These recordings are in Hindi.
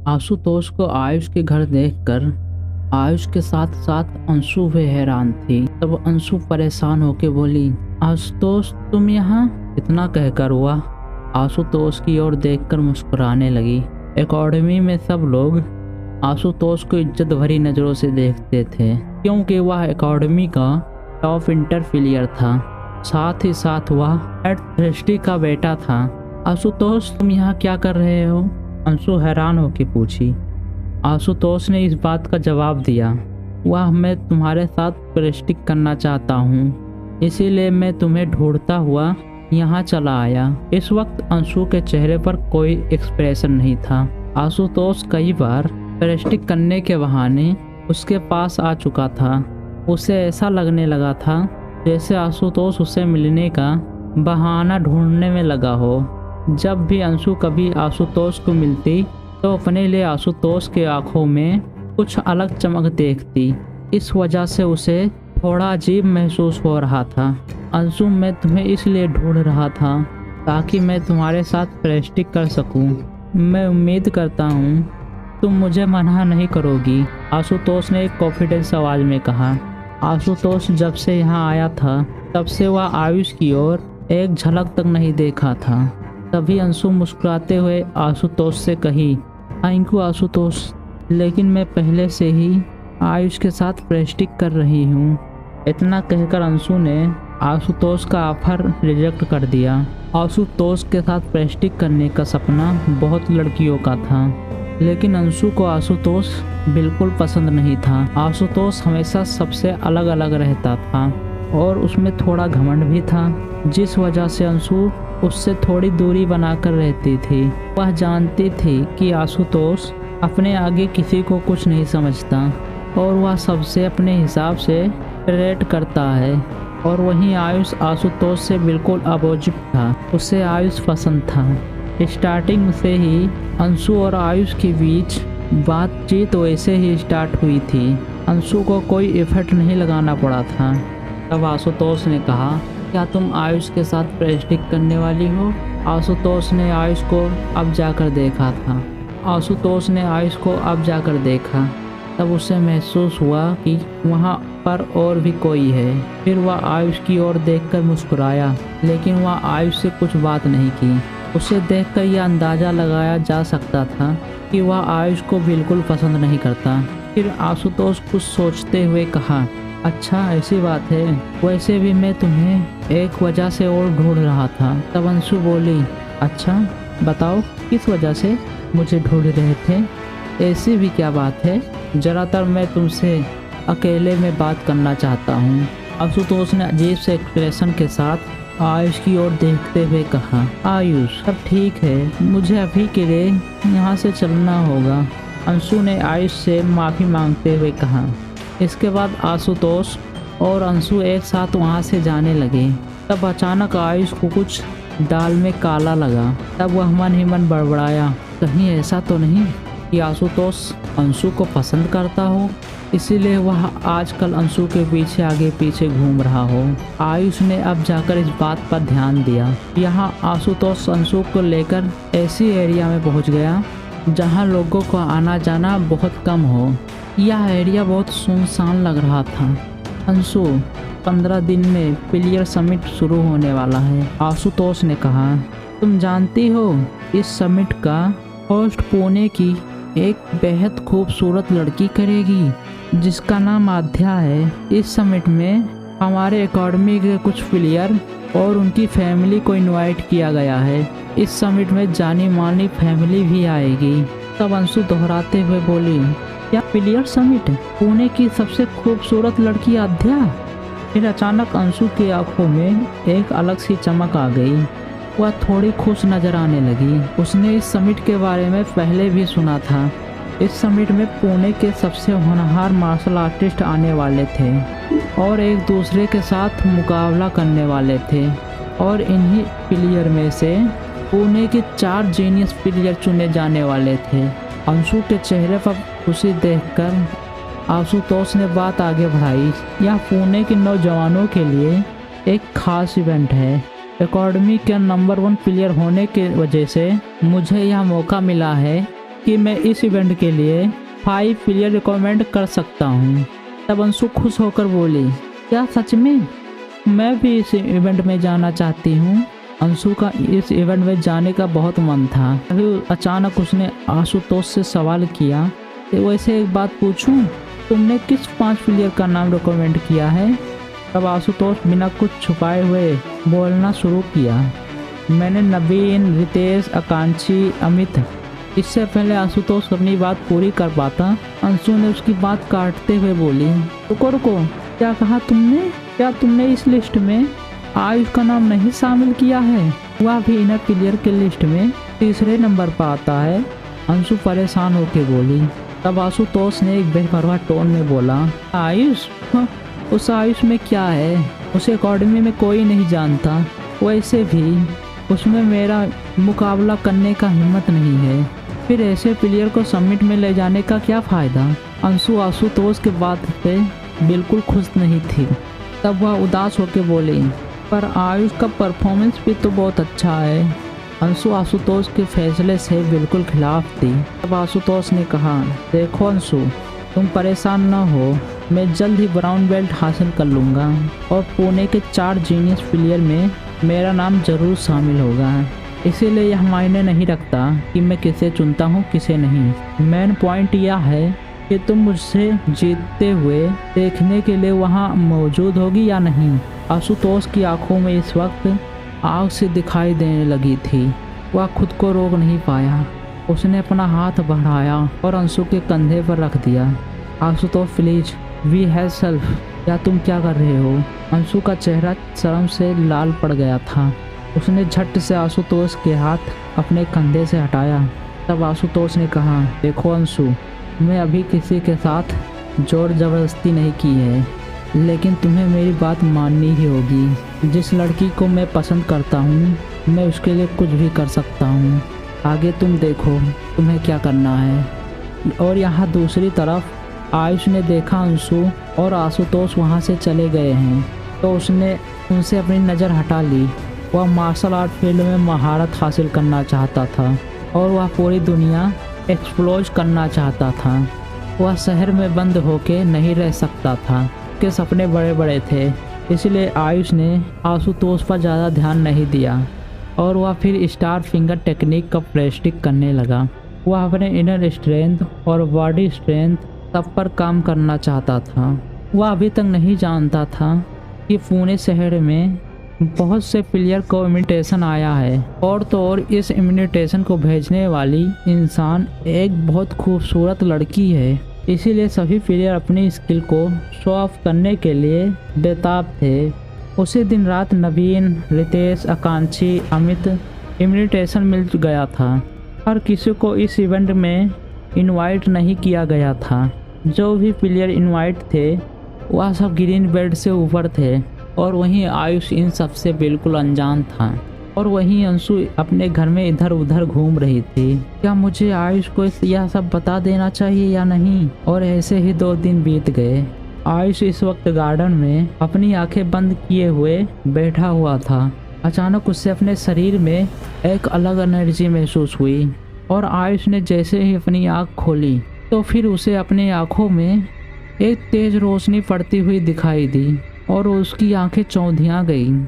आशुतोष को आयुष के घर देखकर आयुष के साथ साथ अंशु भी हैरान थी। तब अंशु परेशान होकर बोली, आशुतोष तुम यहाँ? इतना कहकर वह आशुतोष की ओर देखकर मुस्कुराने लगी। एकेडमी में सब लोग आशुतोष को इज्जत भरी नज़रों से देखते थे, क्योंकि वह एकेडमी का टॉप इंटरफिलियर था। साथ ही साथ वह हेड ट्रस्टी का बेटा था। आशुतोष तुम यहाँ क्या कर रहे हो? अंशु हैरान होकर पूछी। आशुतोष ने इस बात का जवाब दिया, वह मैं तुम्हारे साथ प्रैक्टिस करना चाहता हूँ, इसीलिए मैं तुम्हें ढूंढता हुआ यहाँ चला आया। इस वक्त अंशु के चेहरे पर कोई एक्सप्रेशन नहीं था। आशुतोष कई बार प्रैक्टिस करने के बहाने उसके पास आ चुका था। उसे ऐसा लगने लगा था जैसे आशुतोष उसे मिलने का बहाना ढूंढने में लगा हो। जब भी अंशु कभी आशुतोष को मिलती तो अपने लिए आशुतोष के आंखों में कुछ अलग चमक देखती। इस वजह से उसे थोड़ा अजीब महसूस हो रहा था। अंशु मैं तुम्हें इसलिए ढूंढ रहा था ताकि मैं तुम्हारे साथ प्रैक्टिस कर सकूं। मैं उम्मीद करता हूं तुम मुझे मना नहीं करोगी, आशुतोष ने एक कॉन्फिडेंस आवाज में कहा। आशुतोष जब से यहाँ आया था तब से वह आयुष की ओर एक झलक तक नहीं देखा था। तभी अंशु मुस्कुराते हुए आशुतोष से कही, थैंक यू आशुतोष, लेकिन मैं पहले से ही आयुष के साथ प्रैक्टिस कर रही हूँ। इतना कहकर अंशु ने आशुतोष का ऑफर रिजेक्ट कर दिया। आशुतोष के साथ प्रैक्टिस करने का सपना बहुत लड़कियों का था, लेकिन अंशु को आशुतोष बिल्कुल पसंद नहीं था। आशुतोष हमेशा सबसे अलग अलग रहता था और उसमें थोड़ा घमंड भी था, जिस वजह से अंशु उससे थोड़ी दूरी बनाकर रहती थी। वह जानती थी कि आशुतोष अपने आगे किसी को कुछ नहीं समझता और वह सबसे अपने हिसाब से रेट करता है। और वहीं आयुष आशुतोष से बिल्कुल अपोजिट था। उसे आयुष पसंद था। स्टार्टिंग से ही अंशु और आयुष के बीच बातचीत वैसे ही स्टार्ट हुई थी। अंशु को कोई एफर्ट नहीं लगाना पड़ा था। तब आशुतोष ने कहा, क्या तुम आयुष के साथ प्रैक्टिस करने वाली हो? आशुतोष ने आयुष को अब जाकर देखा था। आशुतोष ने आयुष को अब जाकर देखा, तब उसे महसूस हुआ कि वहाँ पर और भी कोई है। फिर वह आयुष की ओर देखकर मुस्कुराया, लेकिन वह आयुष से कुछ बात नहीं की। उसे देखकर यह अंदाज़ा लगाया जा सकता था कि वह आयुष को बिल्कुल पसंद नहीं करता। फिर आशुतोष कुछ सोचते हुए कहा, अच्छा ऐसी बात है, वैसे भी मैं तुम्हें एक वजह से और ढूंढ रहा था। तब अंशु बोली, अच्छा बताओ किस वजह से मुझे ढूंढ रहे थे? ऐसी भी क्या बात है? ज़्यादातर मैं तुमसे अकेले में बात करना चाहता हूँ। आशुतोष ने अजीब से एक्सप्रेशन के साथ आयुष की ओर देखते हुए कहा, आयुष सब ठीक है, मुझे अभी के लिए यहाँ से चलना होगा। अंशु ने आयुष से माफ़ी मांगते हुए कहा। इसके बाद आशुतोष और अंशु एक साथ वहाँ से जाने लगे। तब अचानक आयुष को कुछ दाल में काला लगा। तब वह मन ही मन बड़बड़ाया, कहीं ऐसा तो नहीं कि आशुतोष अंशु को पसंद करता हो, इसीलिए वह आजकल अंशु के पीछे आगे पीछे घूम रहा हो। आयुष ने अब जाकर इस बात पर ध्यान दिया। यहाँ आशुतोष अंशु को लेकर ऐसी एरिया में पहुँच गया जहाँ लोगों का आना जाना बहुत कम हो। यह एरिया बहुत सुनसान लग रहा था। अंशु 15 दिन में पिलियर समिट शुरू होने वाला है, आशुतोष ने कहा। तुम जानती हो इस समिट का होस्ट पुणे की एक बेहद खूबसूरत लड़की करेगी जिसका नाम आध्या है। इस समिट में हमारे एकेडमी के कुछ प्लेयर और उनकी फैमिली को इनवाइट किया गया है। इस समिट में जानी मानी फैमिली भी आएगी। तब अंशु दोहराते हुए बोली, क्या प्लेयर समिट? पुणे की सबसे खूबसूरत लड़की आध्या? फिर अचानक अंशु की आंखों में एक अलग सी चमक आ गई। वह थोड़ी खुश नजर आने लगी। उसने इस समिट के बारे में पहले भी सुना था। इस समिट में पुणे के सबसे होनहार मार्शल आर्टिस्ट आने वाले थे और एक दूसरे के साथ मुकाबला करने वाले थे और इन्हीं प्लेयर में से पुणे के 4 जीनियस प्लेयर चुने जाने वाले थे। अंशु के चेहरे पर खुशी देखकर आशुतोष ने बात आगे बढ़ाई। यह पुणे के नौजवानों के लिए एक खास इवेंट है। एकेडमी के नंबर 1 प्लेयर होने की वजह से मुझे यह मौका मिला है कि मैं इस इवेंट के लिए 5 प्लेयर रिकमेंड कर सकता हूँ। तब अंशु खुश होकर बोली, क्या सच में? मैं भी इस इवेंट में जाना चाहती हूँ। अंशु का इस इवेंट में जाने का बहुत मन था। अभी अचानक उसने आशुतोष से सवाल किया, वैसे एक बात पूछूं, तुमने किस 5 प्लेयर का नाम रिकमेंड किया है? तब आशुतोष बिना कुछ छुपाए हुए बोलना शुरू किया, मैंने नवीन, रितेश, आकांक्षी, अमित। इससे पहले आशुतोष अपनी बात पूरी कर पाता, अंशु ने उसकी बात काटते हुए बोली, रुको रुको, क्या कहा तुमने? क्या तुमने इस लिस्ट में आयुष का नाम नहीं शामिल किया है? वह भी इनर प्लेयर के लिस्ट में 3रे नंबर पर आता है। अंशु परेशान होकर बोली। तब आशुतोष ने एक बेपरवाह टोन में बोला, आयुष? उस आयुष में क्या है? उसे अकेडमी में कोई नहीं जानता। वैसे भी उसमें मेरा मुकाबला करने का हिम्मत नहीं है। फिर ऐसे प्लेयर को समिट में ले जाने का क्या फ़ायदा? अंशु आशुतोष के बात पे बिल्कुल खुश नहीं थी। तब वह उदास होकर बोली, पर आयुष का परफॉर्मेंस भी तो बहुत अच्छा है। अंशु आशुतोष के फैसले से बिल्कुल खिलाफ थी। तब आशुतोष ने कहा, देखो अंशु, तुम परेशान न हो, मैं जल्द ही ब्राउन बेल्ट हासिल कर लूँगा और पुणे के 4 जीनियस प्लेयर में मेरा नाम जरूर शामिल होगा। इसीलिए यह मायने नहीं रखता कि मैं किसे चुनता हूँ किसे नहीं। मेन पॉइंट यह है कि तुम मुझसे जीतते हुए देखने के लिए वहाँ मौजूद होगी या नहीं। आशुतोष की आंखों में इस वक्त आग से दिखाई देने लगी थी। वह खुद को रोक नहीं पाया। उसने अपना हाथ बढ़ाया और अंशु के कंधे पर रख दिया। Ashutosh please we have self. या तुम क्या कर रहे हो? अंशु का चेहरा शर्म से लाल पड़ गया था। उसने झट से आशुतोष के हाथ अपने कंधे से हटाया। तब आशुतोष ने कहा, देखो अंशु, मैं अभी किसी के साथ जोर ज़बरदस्ती नहीं की है, लेकिन तुम्हें मेरी बात माननी ही होगी। जिस लड़की को मैं पसंद करता हूँ मैं उसके लिए कुछ भी कर सकता हूँ। आगे तुम देखो तुम्हें क्या करना है। और यहाँ दूसरी तरफ आयुष ने देखा अंशु और आशुतोष वहाँ से चले गए हैं तो उसने उनसे अपनी नज़र हटा ली। वह मार्शल आर्ट फील्ड में महारत हासिल करना चाहता था और वह पूरी दुनिया एक्सप्लोर करना चाहता था। वह शहर में बंद होके नहीं रह सकता था। उसके सपने बड़े बड़े थे, इसलिए आयुष ने आशुतोष पर ज़्यादा ध्यान नहीं दिया और वह फिर स्टार फिंगर टेक्निक का प्रैक्टिस करने लगा। वह अपने इनर स्ट्रेंथ और बॉडी स्ट्रेंथ सब पर काम करना चाहता था। वह अभी तक नहीं जानता था कि पुणे शहर में बहुत से प्लेयर को इन्विटेशन आया है और तो और इस इन्विटेशन को भेजने वाली इंसान एक बहुत खूबसूरत लड़की है। इसीलिए सभी प्लेयर अपनी स्किल को शो ऑफ करने के लिए बेताब थे। उसी दिन रात नवीन, रितेश, आकांक्षी, अमित इन्विटेशन मिल गया था। हर किसी को इस इवेंट में इनवाइट नहीं किया गया था। जो भी प्लेयर इनवाइट थे वह सब ग्रीन बेल्ट से ऊपर थे और वहीं आयुष इन सब से बिल्कुल अनजान था। और वहीं अंशु अपने घर में इधर उधर घूम रही थी। क्या मुझे आयुष को यह सब बता देना चाहिए या नहीं? और ऐसे ही 2 दिन बीत गए। आयुष इस वक्त गार्डन में अपनी आंखें बंद किए हुए बैठा हुआ था। अचानक उससे अपने शरीर में एक अलग एनर्जी महसूस हुई और आयुष ने जैसे ही अपनी आँख खोली तो फिर उसे अपनी आँखों में एक तेज रोशनी पड़ती हुई दिखाई दी और उसकी आंखें चौंधिया गईं।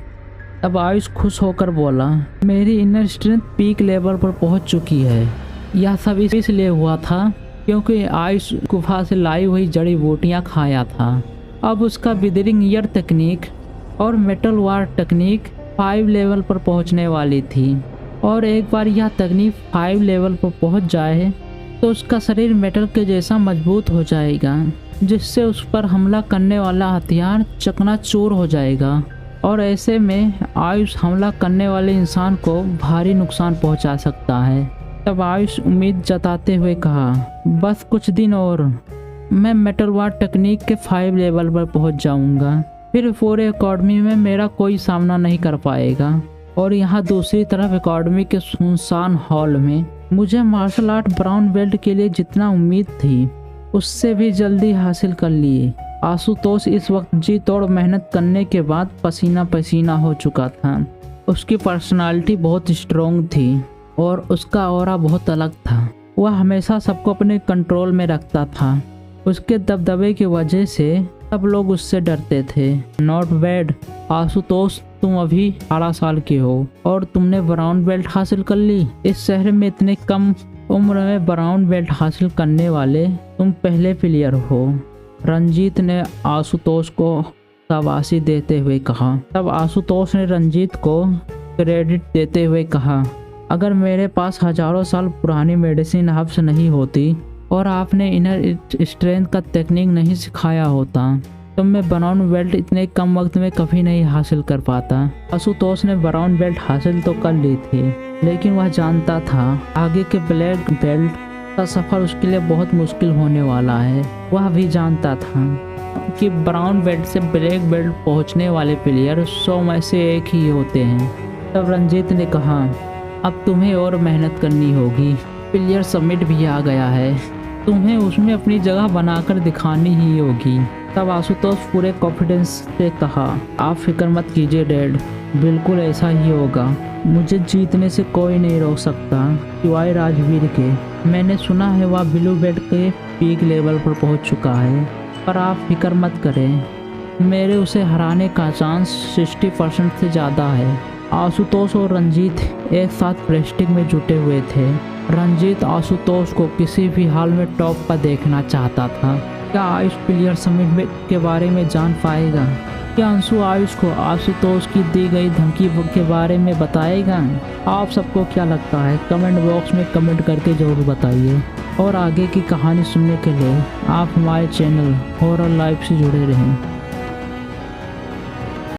तब आयुष खुश होकर बोला, मेरी इनर स्ट्रेंथ पीक लेवल पर पहुंच चुकी है। यह सब इसलिए हुआ था क्योंकि आयुष गुफा से लाई हुई जड़ी बूटियाँ खाया था। अब उसका विदरिंग ईयर तकनीक और मेटल वार तकनीक 5 लेवल पर पहुंचने वाली थी और एक बार यह तकनीक 5 लेवल पर पहुंच जाए तो उसका शरीर मेटल के जैसा मजबूत हो जाएगा, जिससे उस पर हमला करने वाला हथियार चकनाचूर हो जाएगा और ऐसे में आयुष हमला करने वाले इंसान को भारी नुकसान पहुंचा सकता है। तब आयुष उम्मीद जताते हुए कहा, बस कुछ दिन और मैं मेटल वार तकनीक के 5 लेवल पर पहुंच जाऊंगा। फिर पूरे अकेडमी में मेरा कोई सामना नहीं कर पाएगा। और यहाँ दूसरी तरफ अकेडमी के सुनसान हॉल में मुझे मार्शल आर्ट ब्राउन बेल्ट के लिए जितना उम्मीद थी उससे भी जल्दी हासिल कर लिए। आशुतोष इस वक्त जी तोड़ मेहनत करने के बाद पसीना पसीना हो चुका था। उसकी पर्सनालिटी बहुत स्ट्रॉन्ग थी और उसका ऑरा बहुत अलग था। वह हमेशा सबको अपने कंट्रोल में रखता था। उसके दबदबे की वजह से सब लोग उससे डरते थे। नॉट बैड आशुतोष, तुम अभी 18 साल के हो और तुमने ब्राउन बेल्ट हासिल कर ली। इस शहर में इतने कम उम्र में ब्राउन बेल्ट हासिल करने वाले तुम पहले प्लेयर हो। रंजीत ने आशुतोष को शाबाशी देते हुए कहा। तब आशुतोष ने रंजीत को क्रेडिट देते हुए कहा, अगर मेरे पास हजारों साल पुरानी मेडिसिन हर्ब्स नहीं होती और आपने इनर स्ट्रेंथ का टेक्निक नहीं सिखाया होता तो मैं ब्राउन बेल्ट इतने कम वक्त में कभी नहीं हासिल कर पाता। आशुतोष ने ब्राउन बेल्ट हासिल तो कर ली थी, लेकिन वह जानता था आगे के ब्लैक बेल्ट का सफ़र उसके लिए बहुत मुश्किल होने वाला है। वह भी जानता था कि ब्राउन बेल्ट से ब्लैक बेल्ट पहुंचने वाले प्लेयर 100 में से एक ही होते हैं। तब रंजीत ने कहा, अब तुम्हें और मेहनत करनी होगी। प्लेयर समिट भी आ गया है, तुम्हें उसमें अपनी जगह बनाकर दिखानी ही होगी। तब आशुतोष पूरे कॉन्फिडेंस से कहा, आप फिक्र मत कीजिए डैड, बिल्कुल ऐसा ही होगा। मुझे जीतने से कोई नहीं रोक सकता सिवाय राजवीर के। मैंने सुना है वह ब्लू बेल्ट के पीक लेवल पर पहुंच चुका है, पर आप फिक्र मत करें, मेरे उसे हराने का चांस 60% से ज़्यादा है। आशुतोष और रंजीत एक साथ प्रेस्टिंग में जुटे हुए थे। रंजीत आशुतोष को किसी भी हाल में टॉप पर देखना चाहता था। क्या आयुष प्लेयर समिट के बारे में जान पाएगा? क्या अंशु आयुष को आशुतोष की दी गई धमकी के बारे में बताएगा? आप सबको क्या लगता है कमेंट बॉक्स में कमेंट करके ज़रूर बताइए। और आगे की कहानी सुनने के लिए आप हमारे चैनल हॉरर लाइफ से जुड़े रहें।